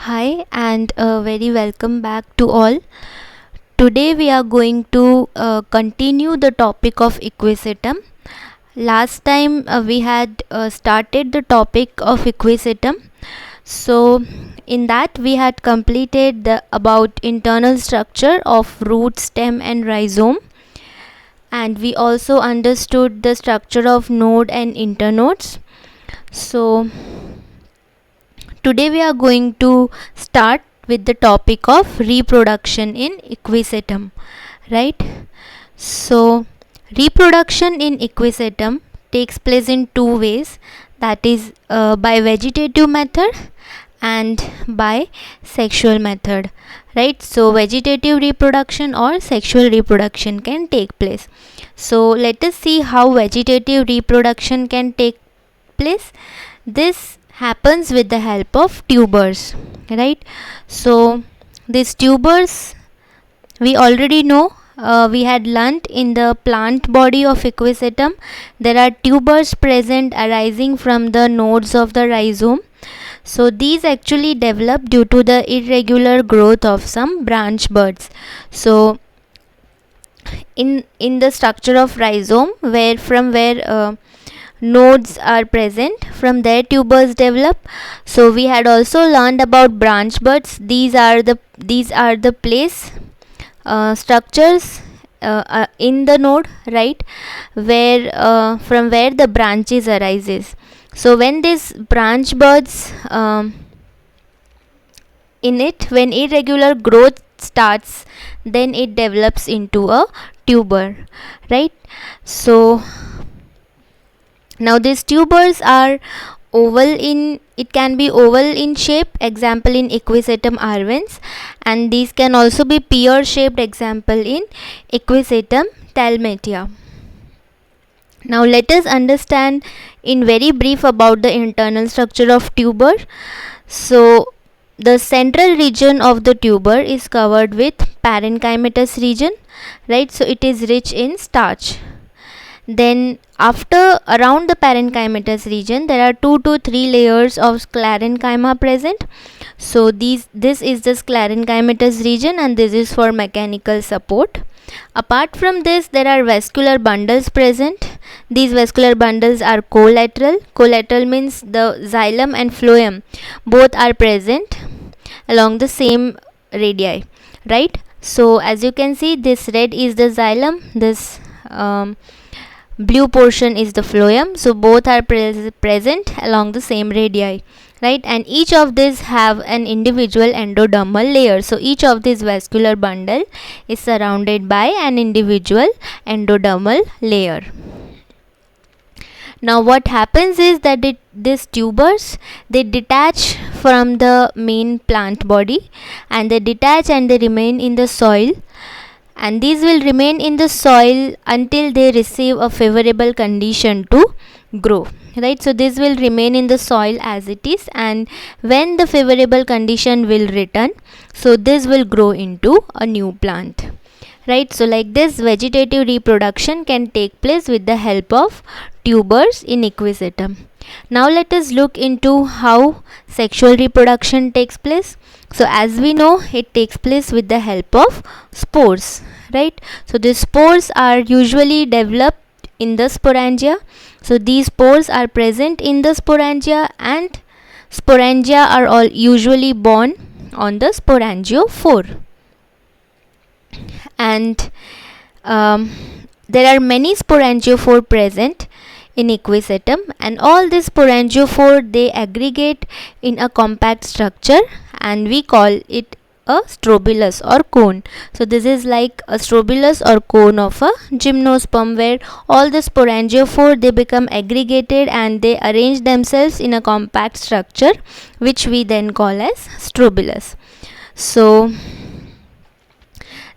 Hi and very welcome back to all. Today we are going to continue the topic of equisetum. Last time we had started the topic of equisetum. So in that we had completed the about internal structure of root, stem and rhizome, and we also understood the structure of node and internodes. So today we are going to start with the topic of reproduction in equisetum, right? So reproduction in equisetum takes place in two ways, that is by vegetative method and by sexual method, right? So vegetative reproduction or sexual reproduction can take place. So let us see how vegetative reproduction can take place. This happens with the help of tubers, right? So these tubers we already know, we had learnt in the plant body of equisetum there are tubers present arising from the nodes of the rhizome. So these actually develop due to the irregular growth of some branch buds. So in the structure of rhizome, where nodes are present, from there tubers develop. So we had also learned about branch buds. These are the place structures in the node, right, where from where the branches arises. So when these branch buds when irregular growth starts, then it develops into a tuber, right? So now these tubers are it can be oval in shape, example in equisetum arvens, and these can also be pear shaped, example in equisetum talmatia. Now let us understand in very brief about the internal structure of tuber. So the central region of the tuber is covered with parenchymatous region, right? So it is rich in starch. Then after around the parenchymatous region there are 2 to 3 layers of sclerenchyma present. So this is the sclerenchymatous region, and this is for mechanical support. Apart from this, there are vascular bundles present. These vascular bundles are collateral. Collateral means the xylem and phloem both are present along the same radii, right? So as you can see, this red is the xylem, this blue portion is the phloem. So both are present along the same radii, right? And each of these have an individual endodermal layer. So each of these vascular bundle is surrounded by an individual endodermal layer. Now what happens is that these tubers, they detach from the main plant body, and they detach and they remain in the soil, and these will remain in the soil until they receive a favorable condition to grow, right? So this will remain in the soil as it is, and when the favorable condition will return, so this will grow into a new plant, right? So like this, vegetative reproduction can take place with the help of tubers in equisetum. Now let us look into how sexual reproduction takes place. So as we know, it takes place with the help of spores, right? So the spores are usually developed in the sporangia. So these spores are present in the sporangia, and sporangia are all usually born on the sporangiophore. And there are many sporangiophore present in equisetum, and all these sporangiophore, they aggregate in a compact structure, and we call it a strobilus or cone. So this is like a strobilus or cone of a gymnosperm, where all the sporangiophore, they become aggregated and they arrange themselves in a compact structure, which we then call as strobilus. So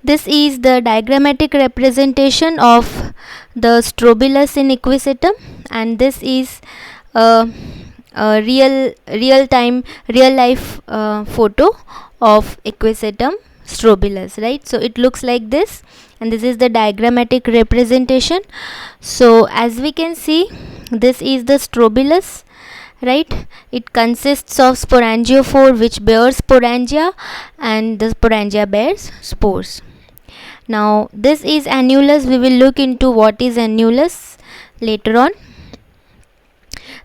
this is the diagrammatic representation of the strobilus in equisetum, and this is a real life photo of equisetum strobilus, right? So it looks like this, and this is the diagrammatic representation. So as we can see, this is the strobilus, right? It consists of sporangiophore, which bears sporangia, and the sporangia bears spores. Now this is annulus. We will look into what is annulus later on.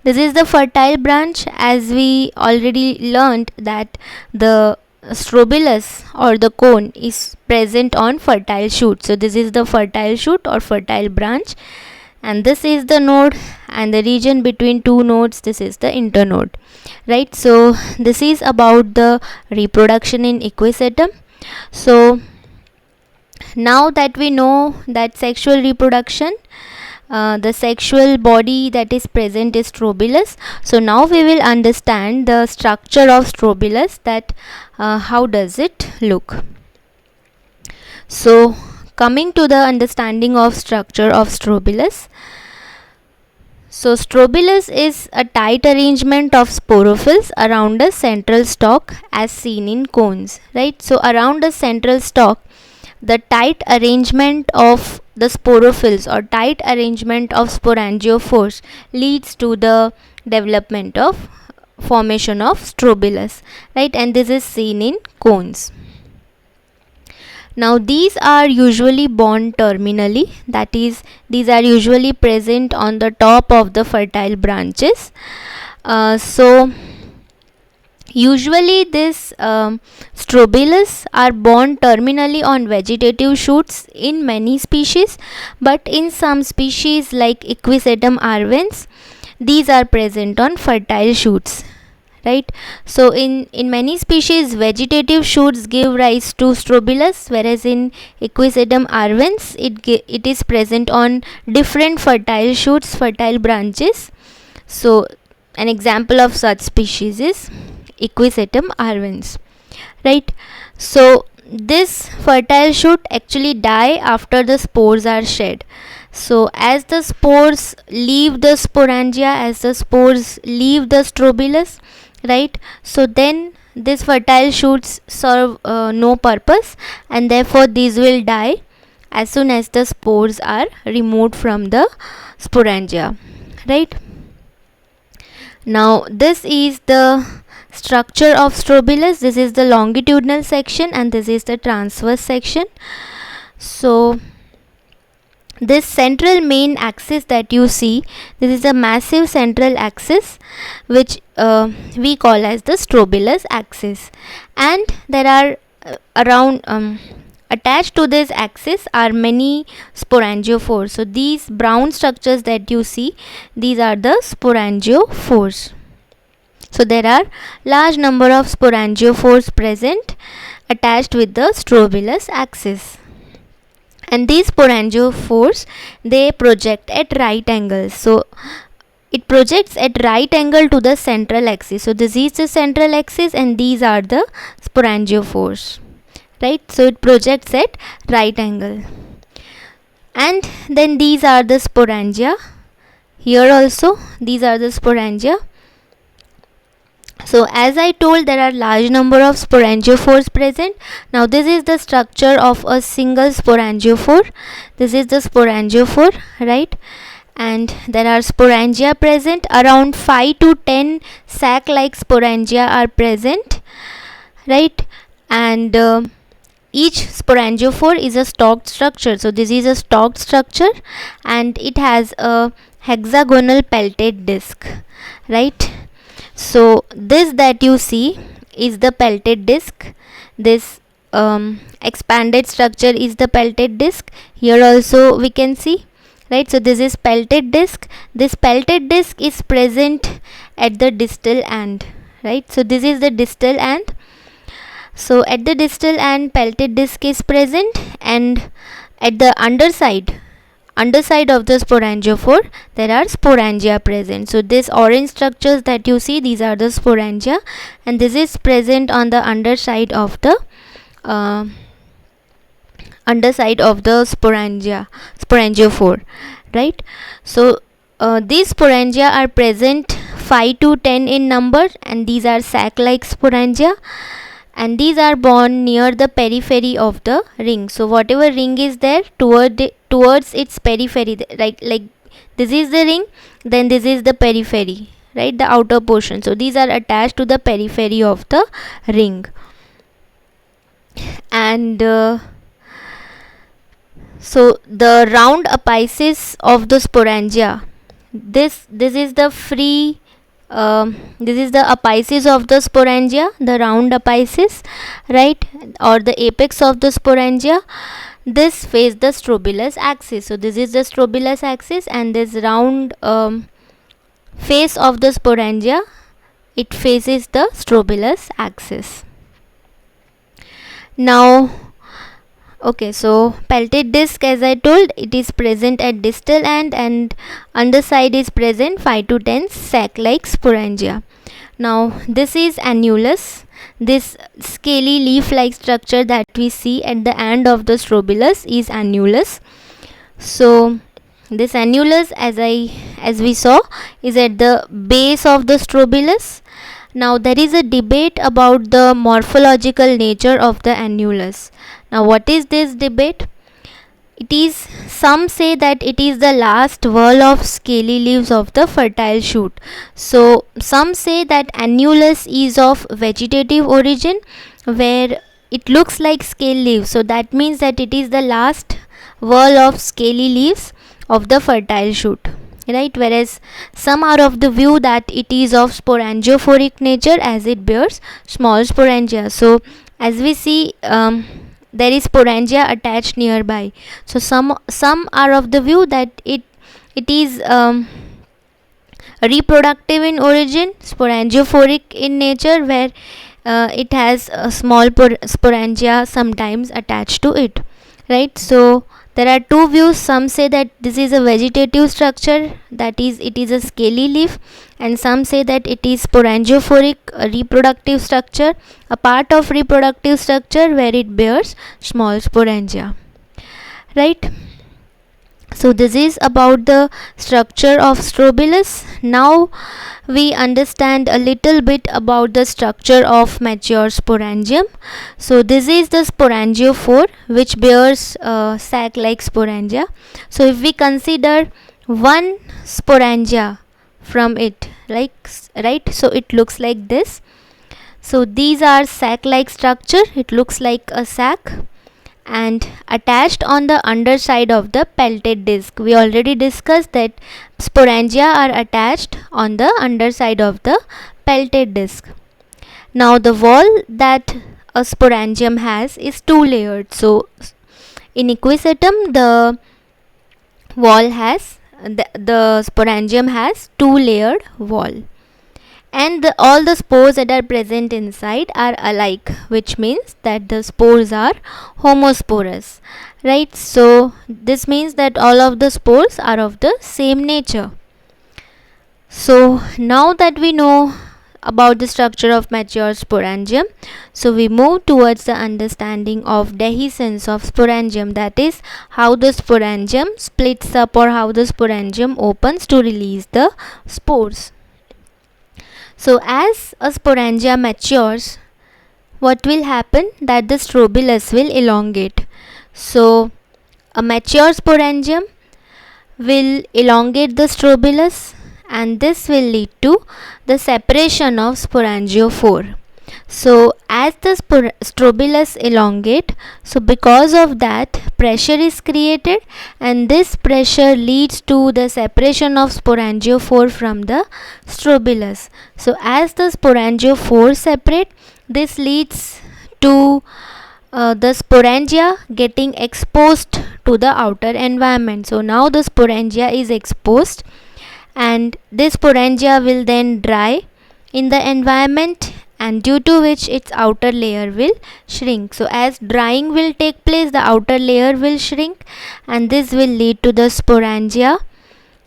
This is the fertile branch. As we already learned that the strobilus or the cone is present on fertile shoot. So this is the fertile shoot or fertile branch, and this is the node, and the region between two nodes, this is the internode, right? So this is about the reproduction in equisetum. So now that we know that sexual reproduction, the sexual body that is present is strobilus. So now we will understand the structure of strobilus, that how does it look. So coming to the understanding of structure of strobilus. So strobilus is a tight arrangement of sporophylls around a central stalk as seen in cones, right? So around a central stalk, the tight arrangement of the sporophylls or tight arrangement of sporangiophores leads to the development of formation of strobilus, right? And this is seen in cones. Now these are usually borne terminally, that is, these are usually present on the top of the fertile branches. So usually this strobilus are borne terminally on vegetative shoots in many species, but in some species like Equisetum arvens, these are present on fertile shoots, right? So in many species, vegetative shoots give rise to strobilus, whereas in Equisetum arvens it is present on different fertile shoots, fertile branches. So an example of such species is Equisetum arvens, right? So this fertile shoot actually die after the spores are shed. So as the spores leave the sporangia, as the spores leave the strobilus, right, so then these fertile shoots serve no purpose, and therefore these will die as soon as the spores are removed from the sporangia, right? Now this is the structure of strobilus. This is the longitudinal section and this is the transverse section. So this central main axis that you see, this is a massive central axis which we call as the strobilus axis, and there are around attached to this axis are many sporangiophores. So these brown structures that you see, these are the sporangiophores. So there are large number of sporangiophores present attached with the strobilus axis, and these sporangiophores, they project at right angles. So it projects at right angle to the central axis. So this is the central axis and these are the sporangiophores, right? So it projects at right angle, and then these are the sporangia. Here also these are the sporangia. So as I told, there are large number of sporangiophores present. Now this is the structure of a single sporangiophore. This is the sporangiophore, right? And there are sporangia present. Around 5 to 10 sac like sporangia are present, right? And each sporangiophore is a stalked structure. So this is a stalked structure and it has a hexagonal peltate disc, right? So this that you see is the peltate disc. This expanded structure is the peltate disc. Here also we can see, right? So this is peltate disc. This peltate disc is present at the distal end, right? So this is the distal end. So at the distal end, peltate disc is present, and at the underside of the sporangiophore, there are sporangia present. So this orange structures that you see, these are the sporangia, and this is present on the underside of the sporangiophore, right? So these sporangia are present 5 to 10 in number, and these are sac-like sporangia, and these are born near the periphery of the ring. So whatever ring is there, towards its periphery, like this is the ring, then this is the periphery, right, the outer portion. So these are attached to the periphery of the ring. And so the round apices of the sporangia, this is the free this is the apices of the sporangia, the round apices, right, or the apex of the sporangia. This face the strobilus axis. So this is the strobilus axis, and this round face of the sporangia, it faces the strobilus axis. Now, okay, so peltate disc, as I told, it is present at distal end, and underside is present 5 to 10 sac like sporangia. Now this is annulus, this scaly leaf like structure that we see at the end of the strobilus is annulus. So this annulus, as we saw, is at the base of the strobilus. Now there is a debate about the morphological nature of the annulus. Now what is this debate? It is, some say that it is the last whorl of scaly leaves of the fertile shoot. So some say that annulus is of vegetative origin, where it looks like scale leaves. So that means that it is the last whorl of scaly leaves of the fertile shoot, right, whereas some are of the view that it is of sporangiophoric nature, as it bears small sporangia. So as we see, there is sporangia attached nearby. So some are of the view that it is reproductive in origin, sporangiophoric in nature, where it has a small sporangia sometimes attached to it, right. So there are two views. Some say that this is a vegetative structure, that is, it is a scaly leaf, and some say that it is sporangiophoric, a reproductive structure, a part of reproductive structure where it bears small sporangia, right. So this is about the structure of strobilus. Now we understand a little bit about the structure of mature sporangium. So this is the sporangiophore, which bears sac like sporangia. So if we consider one sporangia from it, like, right, so it looks like this. So these are sac like structure, it looks like a sac, and attached on the underside of the peltate disc. We already discussed that sporangia are attached on the underside of the peltate disc. Now the wall that a sporangium has is two layered. So in equisetum, the wall has the sporangium has two layered wall, and all the spores that are present inside are alike, which means that the spores are homosporous, right. So this means that all of the spores are of the same nature. So now that we know about the structure of mature sporangium, so we move towards the understanding of dehiscence of sporangium, that is, how the sporangium splits up, or how the sporangium opens to release the spores. So as a sporangia matures, what will happen? That the strobilus will elongate. So a mature sporangium will elongate the strobilus, and this will lead to the separation of sporangiophore. So as the strobilus elongate, so because of that, pressure is created, and this pressure leads to the separation of sporangiophore from the strobilus. So as the sporangiophore separate, this leads to the sporangia getting exposed to the outer environment. So now the sporangia is exposed, and this sporangia will then dry in the environment, and due to which its outer layer will shrink. So as drying will take place, the outer layer will shrink, and this will lead to the sporangia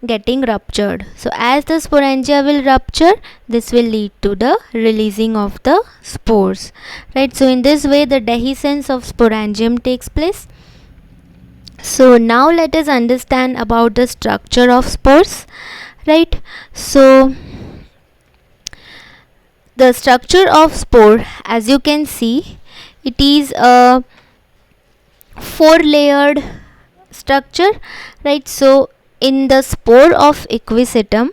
getting ruptured. So as the sporangia will rupture, this will lead to the releasing of the spores, right. So in this way the dehiscence of sporangium takes place. So now let us understand about the structure of spores, right. So the structure of spore, as you can see, it is a 4-layered structure, right. So in the spore of equisetum,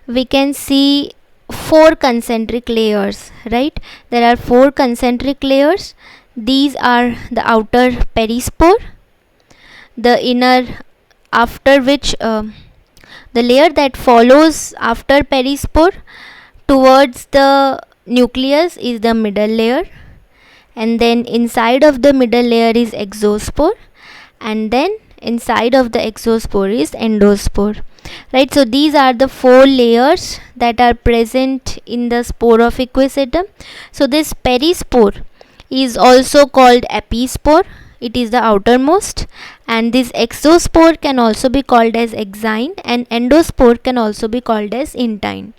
we can see four concentric layers, right? There are four concentric layers. These are the outer perispore, the inner, after which the layer that follows after perispore towards the nucleus is the middle layer, and then inside of the middle layer is exospore, and then inside of the exospore is endospore, right? So these are the four layers that are present in the spore of equisetum. So this perispore is also called epispore, it is the outermost, and this exospore can also be called as exine, and endospore can also be called as intine,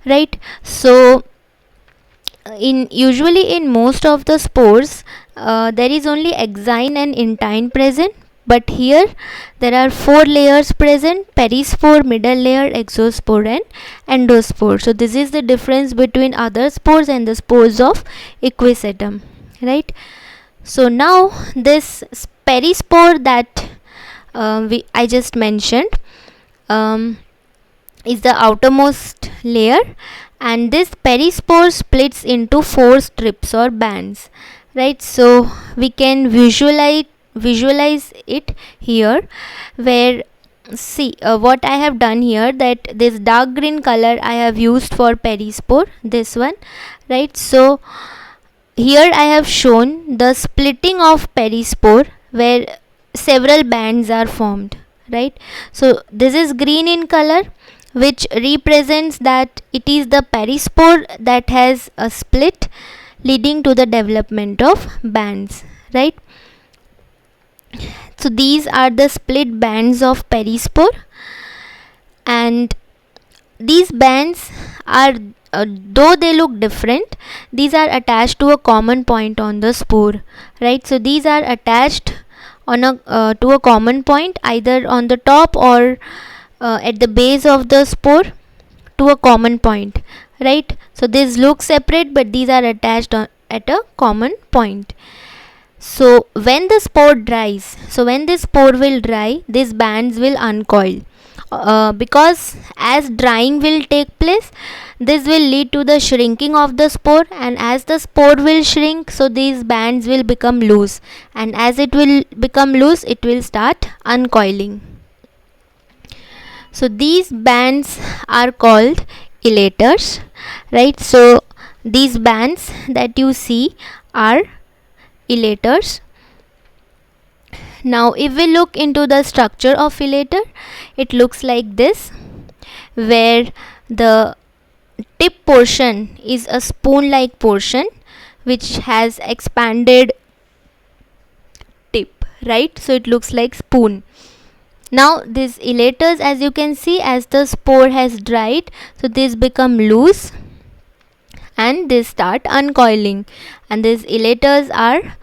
right? So usually in most of the spores there is only exine and intine present, but here there are four layers present: perispore, middle layer, exospore and endospore. So this is the difference between other spores and the spores of equisetum, right? So now this perispore that I just mentioned is the outermost layer, and this perispore splits into four strips or bands, right? So we can visualize it here, where see what I have done here, that this dark green color I have used for perispore, this one, right? So here I have shown the splitting of perispore where several bands are formed, right? So this is green in color, which represents that it is the perispore that has a split leading to the development of bands, right? So these are the split bands of perispore, and these bands are though they look different, these are attached to a common point on the spore, right? So these are attached on a to a common point either on the top or at the base of the spore to a common point, right? So these look separate, but these are attached at a common point. So when the spore dries, so when this spore will dry, these bands will uncoil, because as drying will take place, this will lead to the shrinking of the spore, and as the spore will shrink, so these bands will become loose, and as it will become loose, it will start uncoiling. So these bands are called elaters, right? So these bands that you see are elaters. Now if we look into the structure of elater, it looks like this, where the tip portion is a spoon like portion which has expanded tip, right? So it looks like spoon. Now these elaters, as you can see, as the spore has dried, so these become loose and they start uncoiling, and these elaters are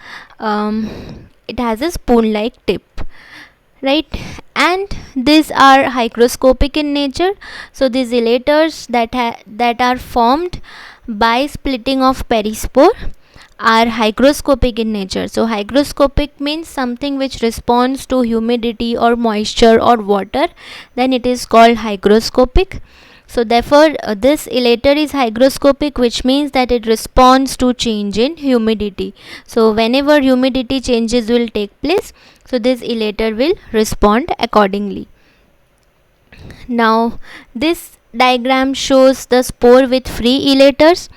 it has a spoon like tip, right? And these are hygroscopic in nature. So these elaters that are formed by splitting of perispore are hygroscopic in nature. So hygroscopic means something which responds to humidity or moisture or water, then it is called hygroscopic. So therefore this elater is hygroscopic, which means that it responds to change in humidity. So whenever humidity changes will take place, so this elater will respond accordingly. Now this diagram shows the spore with free elaters.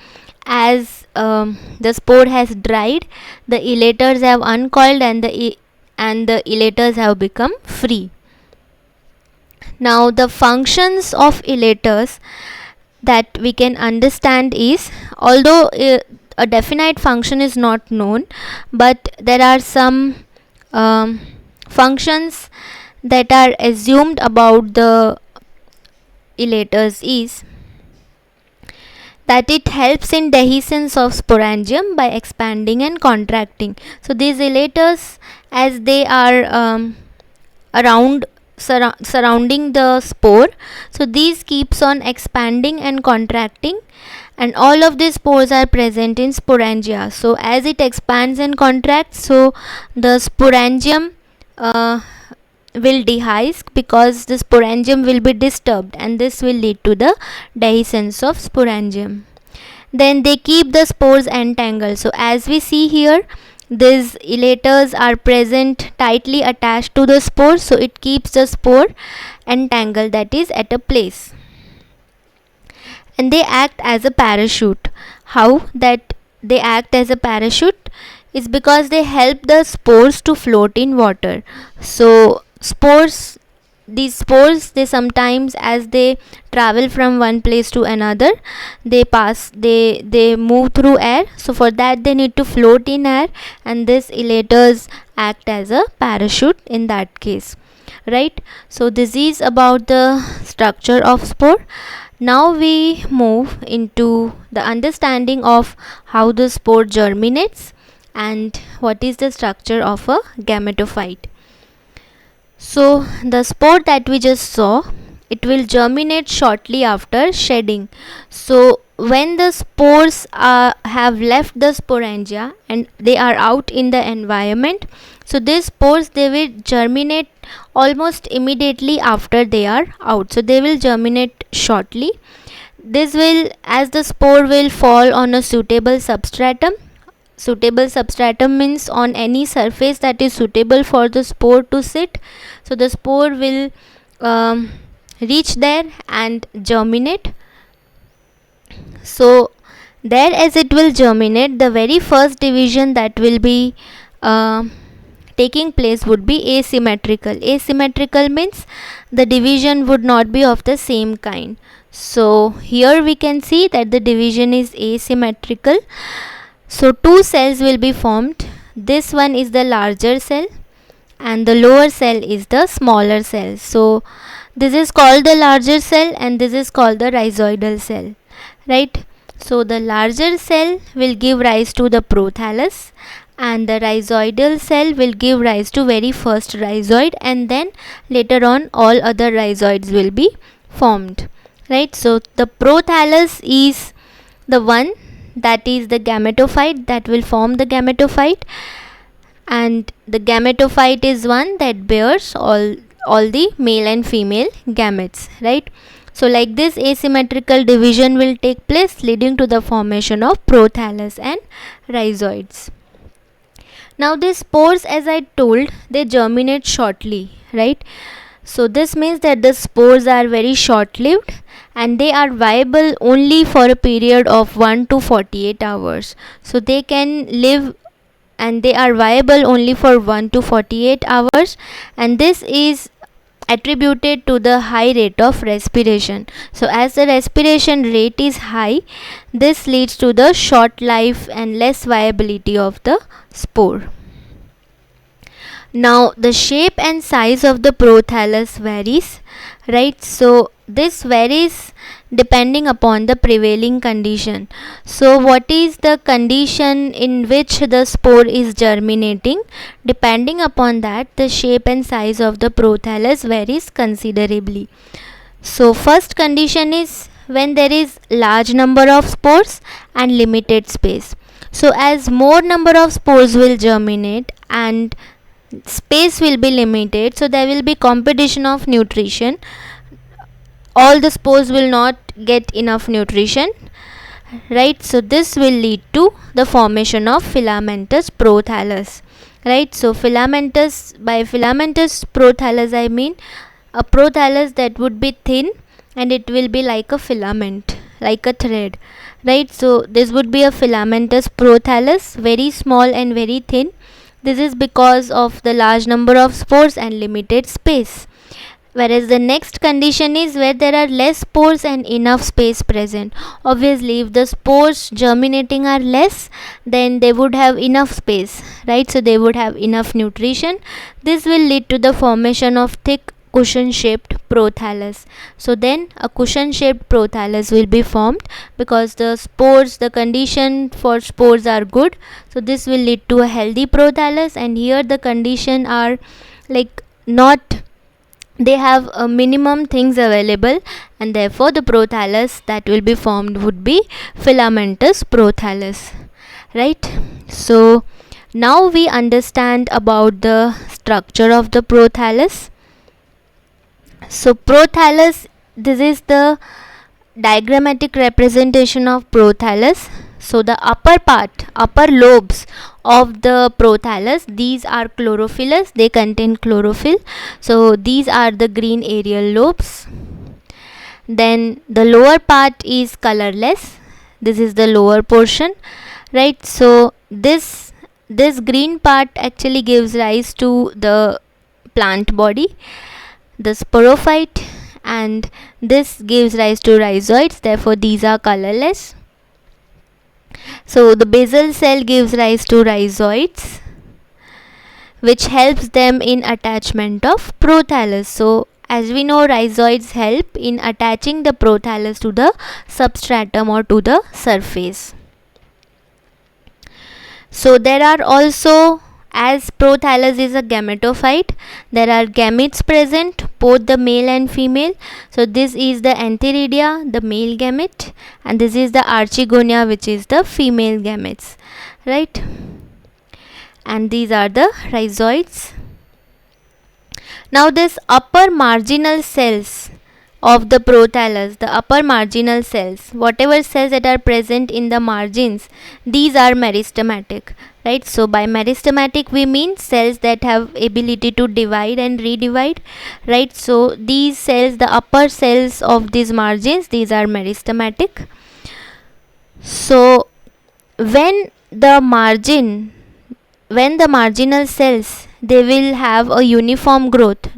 As the spore has dried, the elaters have uncoiled and the elaters have become free. Now the functions of elaters that we can understand is, although a definite function is not known, but there are some functions that are assumed about the elaters is that it helps in dehiscence of sporangium by expanding and contracting. So these elaters, as they are surrounding the spore, so these keeps on expanding and contracting, and all of these spores are present in sporangia. So as it expands and contracts, so the sporangium will dehisce because the sporangium will be disturbed, and this will lead to the dehiscence of sporangium. Then they keep the spores entangled. So as we see here, these elaters are present tightly attached to the spore, so it keeps the spore entangled, that is at a place. And they act as a parachute. How that they act as a parachute is because they help the spores to float in water. So these spores, they sometimes, as they travel from one place to another, they move through air. So for that they need to float in air, and these elaters act as a parachute in that case, right? So this is about the structure of spore. Now we move into the understanding of how the spore germinates and what is the structure of a gametophyte. So the spore that we just saw, it will germinate shortly after shedding. So when the spores have left the sporangia and they are out in the environment, so these spores, they will germinate almost immediately after they are out. So they will germinate shortly. This will, as the spore will fall on a suitable substratum. Suitable substratum means on any surface that is suitable for the spore to sit. So the spore will reach there and germinate. So there, as it will germinate, the very first division that will be taking place would be asymmetrical. Asymmetrical means the division would not be of the same kind. So here we can see that the division is asymmetrical. So two cells will be formed. This one is the larger cell and the lower cell is the smaller cell. So this is called the larger cell and this is called the rhizoidal cell, right? So the larger cell will give rise to the prothallus, and the rhizoidal cell will give rise to very first rhizoid, and then later on all other rhizoids will be formed, right? So the prothallus is the one that is the gametophyte that will form the gametophyte, and the gametophyte is one that bears all the male and female gametes, right? So like this, asymmetrical division will take place, leading to the formation of prothallus and rhizoids. Now these spores, as I told, they germinate shortly, right? So this means that the spores are very short lived and they are viable only for a period of 1 to 48 hours. So they can live and they are viable only for 1 to 48 hours, and this is attributed to the high rate of respiration. So as the respiration rate is high, this leads to the short life and less viability of the spore. Now the shape and size of the prothallus varies, right? So this varies depending upon the prevailing condition. So what is the condition in which the spore is germinating? Depending upon that, the shape and size of the prothallus varies considerably. So first condition is when there is large number of spores and limited space. So as more number of spores will germinate and space will be limited, so there will be competition of nutrition. All the spores will not get enough nutrition, right? So this will lead to the formation of filamentous prothallus, right? So by filamentous prothallus I mean a prothallus that would be thin and it will be like a filament, like a thread, right? So this would be a filamentous prothallus, very small and very thin. This is because of the large number of spores and limited space. Whereas the next condition is where there are less spores and enough space present. Obviously, if the spores germinating are less, then they would have enough space, right? So they would have enough nutrition. This will lead to the formation of thick cushion shaped prothallus. So then a cushion shaped prothallus will be formed because the condition for spores are good. So this will lead to a healthy prothallus, and here the condition are like not, they have a minimum things available, and therefore the prothallus that will be formed would be filamentous prothallus, right? So now we understand about the structure of the prothallus. So prothallus, this is the diagrammatic representation of prothallus. So the upper part, upper lobes of the prothallus, these are chlorophyllous, they contain chlorophyll. So these are the green aerial lobes. Then the lower part is colorless, this is the lower portion, right? So this green part actually gives rise to the plant body, the sporophyte, and this gives rise to rhizoids, therefore these are colorless. So the basal cell gives rise to rhizoids, which helps them in attachment of prothallus. So as we know, rhizoids help in attaching the prothallus to the substratum or to the surface. So there are also, as prothallus is a gametophyte, there are gametes present, both the male and female. So this is the antheridia, the male gamete, and this is the archegonia, which is the female gametes, right? And these are the rhizoids. Now this upper marginal cells of the prothallus, the upper marginal cells, whatever cells that are present in the margins, these are meristematic, right? So by meristematic we mean cells that have ability to divide and redivide, right? So these cells, the upper cells of these margins, these are meristematic. So when the marginal cells, they will have a uniform growth,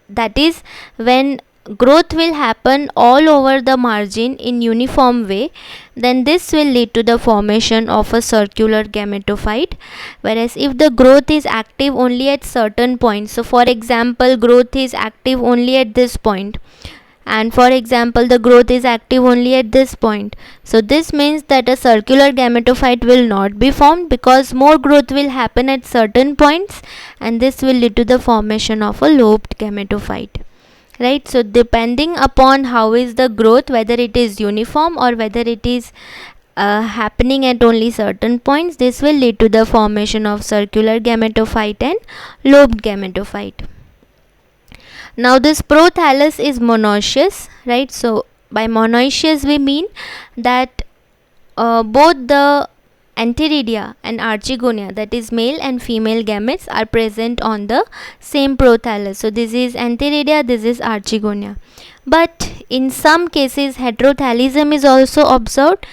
that is, when growth will happen all over the margin in uniform way, then this will lead to the formation of a circular gametophyte. Whereas if the growth is active only at certain points, so for example growth is active only at this point, and for example the growth is active only at this point, so this means that a circular gametophyte will not be formed, because more growth will happen at certain points, and this will lead to the formation of a lobed gametophyte, right? So depending upon how is the growth, whether it is uniform or whether it is happening at only certain points, this will lead to the formation of circular gametophyte and lobed gametophyte. Now this prothallus is monoecious, right? So by monoecious we mean that both the antheridia and archegonia, that is male and female gametes, are present on the same prothallus. So this is antheridia, this is archegonia. But in some cases heterothallism is also observed,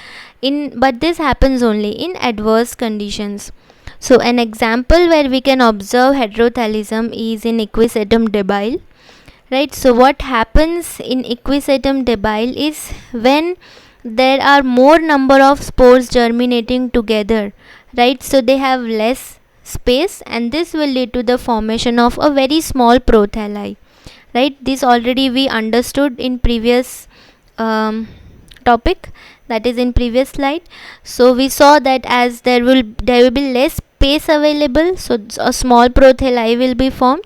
but this happens only in adverse conditions. So an example where we can observe heterothallism is in Equisetum debile, right? So what happens in Equisetum debile is when there are more number of spores germinating together, right? So they have less space, and this will lead to the formation of a very small prothalli, right? This already we understood in previous topic, that is in previous slide. So we saw that as there will be less space available, so a small prothalli will be formed,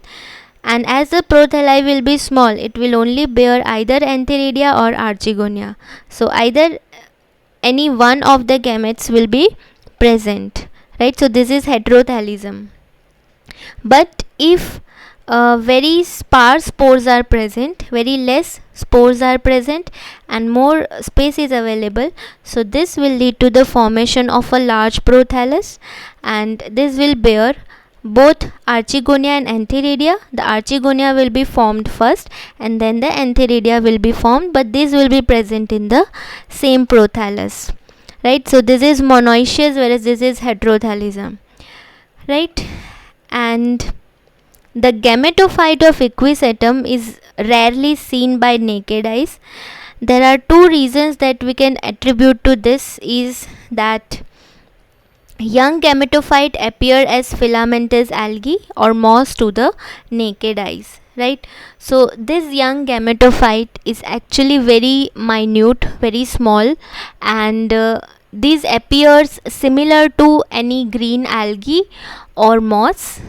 and as the prothalli will be small, it will only bear either antheridia or archegonia. So either any one of the gametes will be present, right? So this is heterothallism. But if very sparse spores are present, very less spores are present, and more space is available, so this will lead to the formation of a large prothallus, and this will bear both archegonia and antheridia. The archegonia will be formed first, and then the antheridia will be formed, but these will be present in the same prothallus, right? So this is monoecious, whereas this is heterothallism, right? And the gametophyte of Equisetum is rarely seen by naked eyes. There are two reasons that we can attribute to this, is that young gametophyte appear as filamentous algae or moss to the naked eyes, right? So this young gametophyte is actually very minute, very small, and this appears similar to any green algae or moss,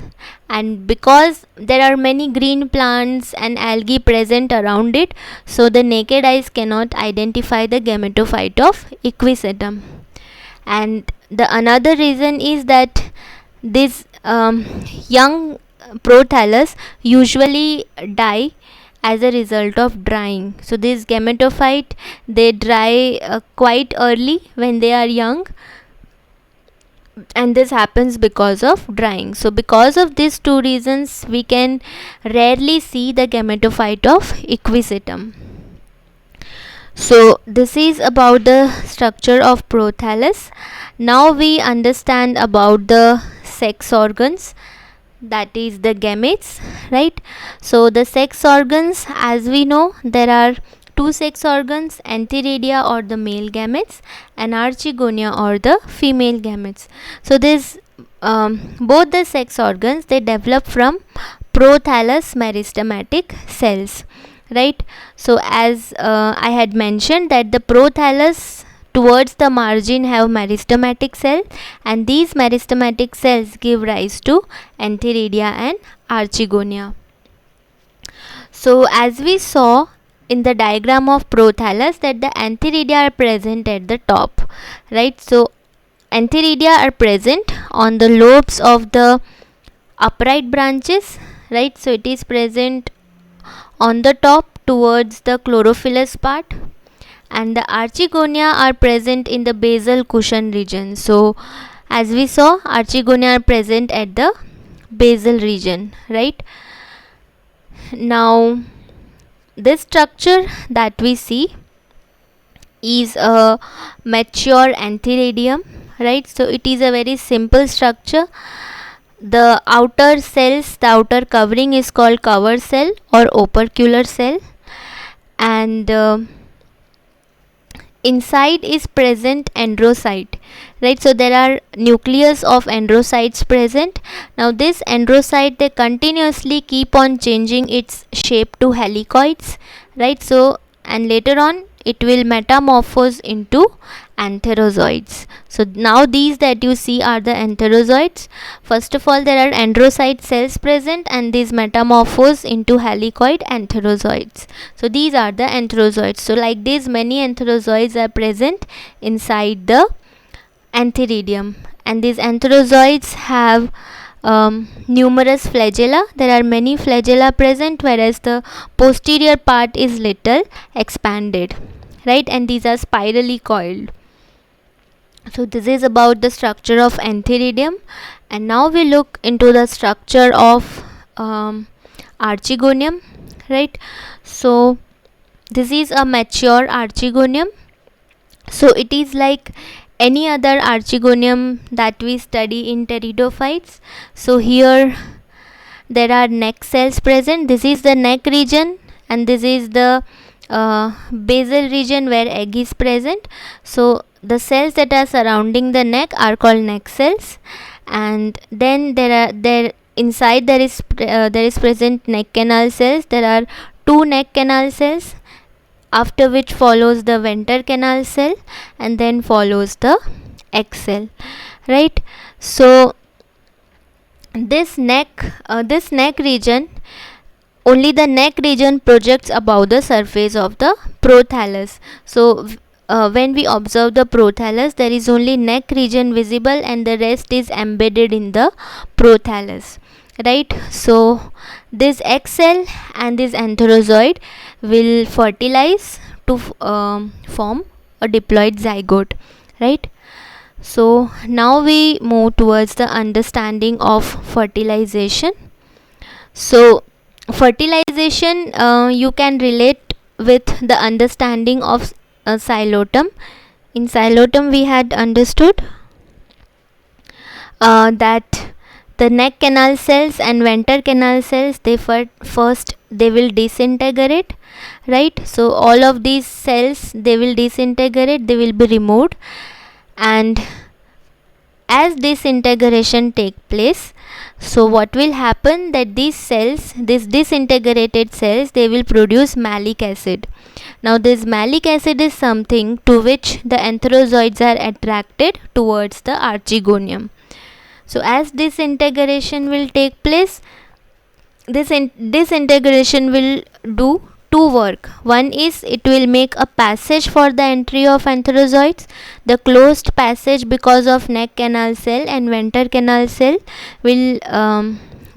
and because there are many green plants and algae present around it, so the naked eyes cannot identify the gametophyte of Equisetum. And the another reason is that this young prothallus usually die as a result of drying. So this gametophyte, they dry quite early when they are young, and this happens because of drying. So because of these two reasons, we can rarely see the gametophyte of equisetum. So this is about the structure of prothallus. Now we understand about the sex organs, that is the gametes, right? So the sex organs, as we know, there are two sex organs, antheridia or the male gametes and archegonia or the female gametes. So this both the sex organs, they develop from prothallus meristematic cells, right? So as I had mentioned that the prothallus towards the margin have meristematic cell, and these meristematic cells give rise to antheridia and archegonia. So as we saw in the diagram of prothallus, that the antheridia are present at the top, right? So antheridia are present on the lobes of the upright branches, right? So it is present on the top towards the chlorophyllous part, and the archegonia are present in the basal cushion region. So as we saw, archegonia are present at the basal region, right? Now this structure that we see is a mature antheridium, right? So it is a very simple structure. The outer cells, the outer covering is called cover cell or opercular cell, and inside is present androcyte, right? So there are nucleus of androcytes present. Now this androcyte, they continuously keep on changing its shape to helicoids, right? So and later on it will metamorphose into antherozoids. So now these that you see are the antherozoids. First of all, there are androcyte cells present, and these metamorphose into helicoid antherozoids. So these are the antherozoids. So like this, many antherozoids are present inside the antheridium, and these antherozoids have numerous flagella. There are many flagella present, whereas the posterior part is little expanded, right? And these are spirally coiled. So this is about the structure of antheridium, and now we look into the structure of archegonium, right? So this is a mature archegonium. So it is like any other archegonium that we study in pteridophytes. So here there are neck cells present. This is the neck region, and this is the basal region where egg is present. So the cells that are surrounding the neck are called neck cells, and then there inside there is present neck canal cells. There are two neck canal cells, after which follows the venter canal cell, and then follows the egg cell, right? So this neck region, only the neck region projects above the surface of the prothallus. So when we observe the prothallus, there is only neck region visible, and the rest is embedded in the prothallus, right? So this egg cell and this antherozoid will fertilize to form a diploid zygote, right? So now we move towards the understanding of fertilization. So fertilization you can relate with the understanding of xylotum. In xylotum we had understood that the neck canal cells and venter canal cells, they first they will disintegrate, right? So all of these cells, they will disintegrate, they will be removed, and as disintegration take place, so what will happen, that these cells, these disintegrated cells, they will produce malic acid. Now this malic acid is something to which the antherozoids are attracted towards the archegonium. So as disintegration will take place, this disintegration will do two work. One is it will make a passage for the entry of antherozoids. The closed passage because of neck canal cell and venter canal cell will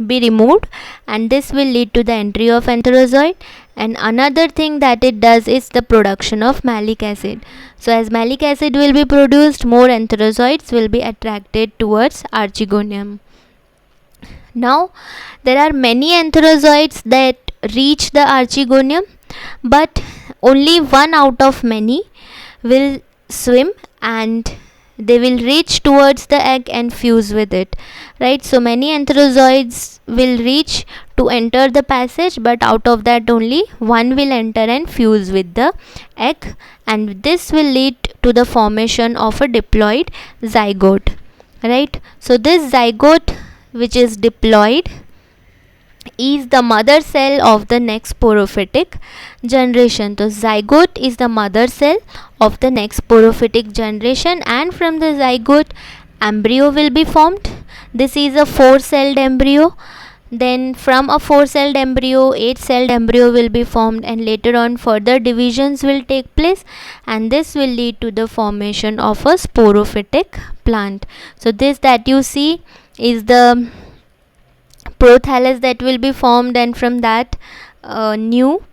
be removed, and this will lead to the entry of enterozoid. And another thing that it does is the production of malic acid. So as malic acid will be produced, more enterozoids will be attracted towards archegonium. Now there are many enterozoids that reach the archegonium, but only one out of many will swim and they will reach towards the egg and fuse with it, right? So many enterozoids will reach to enter the passage, but out of that only one will enter and fuse with the egg, and this will lead to the formation of a diploid zygote, right? So this zygote, which is diploid, is the mother cell of the next sporophytic generation. So zygote is the mother cell of the next sporophytic generation, and from the zygote embryo will be formed. This is a 4-celled embryo. Then from a 4-celled embryo, 8-celled embryo will be formed, and later on further divisions will take place, and this will lead to the formation of a sporophytic plant. So this that you see is the prothallus that will be formed, and from that new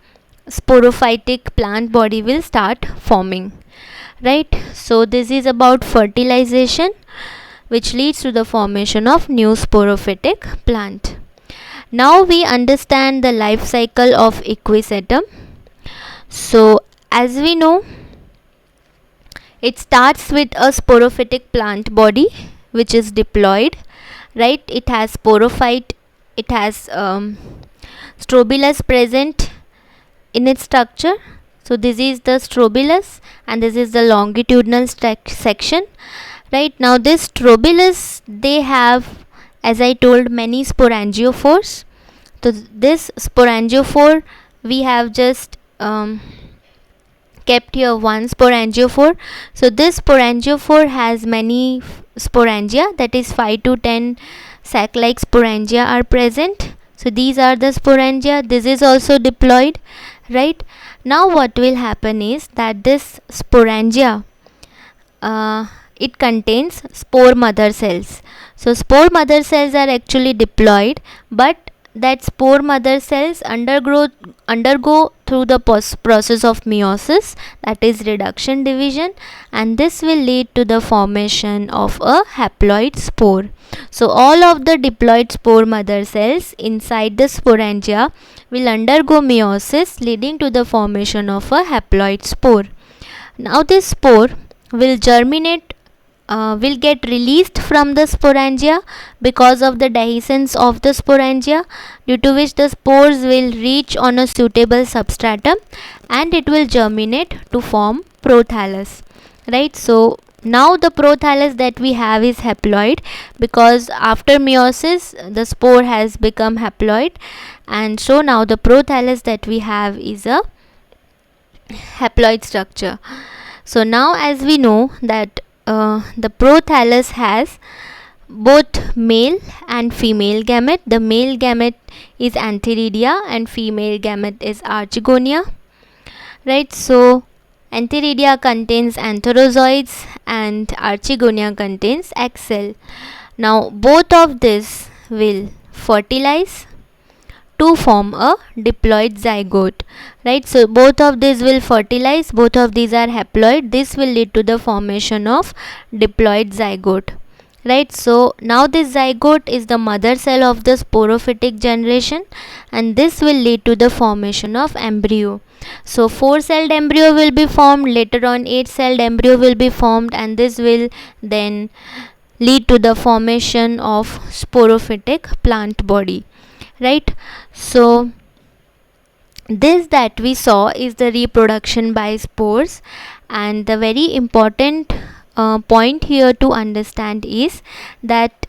sporophytic plant body will start forming, right? So this is about fertilization, which leads to the formation of new sporophytic plant. Now we understand the life cycle of Equisetum. So as we know, it starts with a sporophytic plant body which is diploid, right? It has sporophyte, it has strobilus present in its structure. So this is the strobilus and this is the longitudinal section, right? Now this strobilus, they have, as I told, many sporangiophores. So this sporangiophore, we have just kept here one sporangiophore. So this sporangiophore has many sporangia, that is 5 to 10 sac-like sporangia are present. So these are the sporangia. This is also diploid, right? Now what will happen is that this sporangia, it contains spore mother cells. So spore mother cells are actually diploid, but that spore mother cells undergo through the process of meiosis, that is reduction division, and this will lead to the formation of a haploid spore. So all of the diploid spore mother cells inside the sporangia will undergo meiosis, leading to the formation of a haploid spore. Now this spore will germinate, will get released from the sporangia because of the dehiscence of the sporangia, due to which the spores will reach on a suitable substratum and it will germinate to form prothallus, right? So now the prothallus that we have is haploid, because after meiosis the spore has become haploid, and so now the prothallus that we have is a haploid structure. So now as we know that the prothallus has both male and female gamete. The male gamete is antheridia and female gamete is archegonia, right? So antheridia contains antherozoids and archegonia contains egg cell. Now both of this will fertilize to form a diploid zygote, right? So both of these will fertilize, both of these are haploid, this will lead to the formation of diploid zygote, right? So now this zygote is the mother cell of the sporophytic generation, and this will lead to the formation of embryo. So 4-celled embryo will be formed, later on 8-celled embryo will be formed, and this will then lead to the formation of sporophytic plant body, right? So this that we saw is the reproduction by spores, and the very important point here to understand is that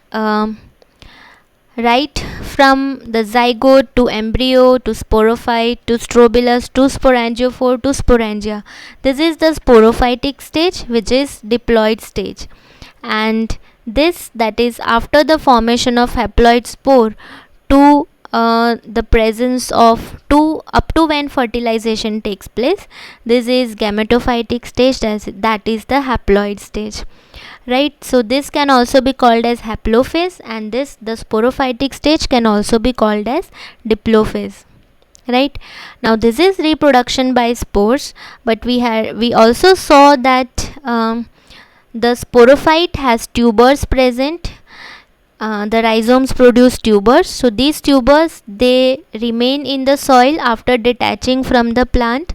right from the zygote to embryo to sporophyte to strobilus to sporangiophore to sporangia, this is the sporophytic stage, which is diploid stage, and this, that is after the formation of haploid spore to the presence of two up to when fertilization takes place. This is gametophytic stage, that is the haploid stage, right? So this can also be called as haplophase, and this, the sporophytic stage, can also be called as diplophase, right? Now this is reproduction by spores, but we also saw that the sporophyte has tubers present. The rhizomes produce tubers, so these tubers, they remain in the soil after detaching from the plant,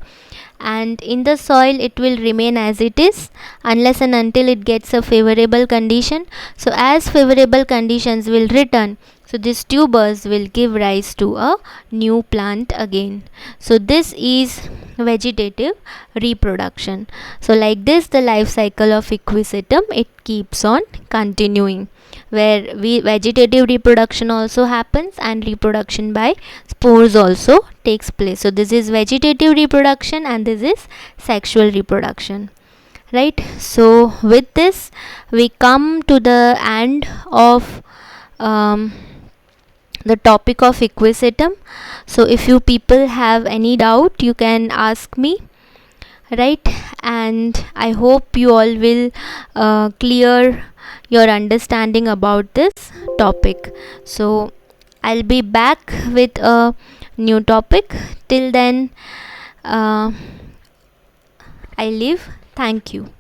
and in the soil it will remain as it is unless and until it gets a favorable condition. So as favorable conditions will return, so these tubers will give rise to a new plant again. So this is vegetative reproduction. So like this, the life cycle of Equisetum, it keeps on continuing, where vegetative reproduction also happens and reproduction by spores also takes place. So this is vegetative reproduction and this is sexual reproduction, right? So with this we come to the end of the topic of Equisetum. So if you people have any doubt, you can ask me, right? And I hope you all will clear your understanding about this topic. So I'll be back with a new topic. Till then, I leave. Thank you.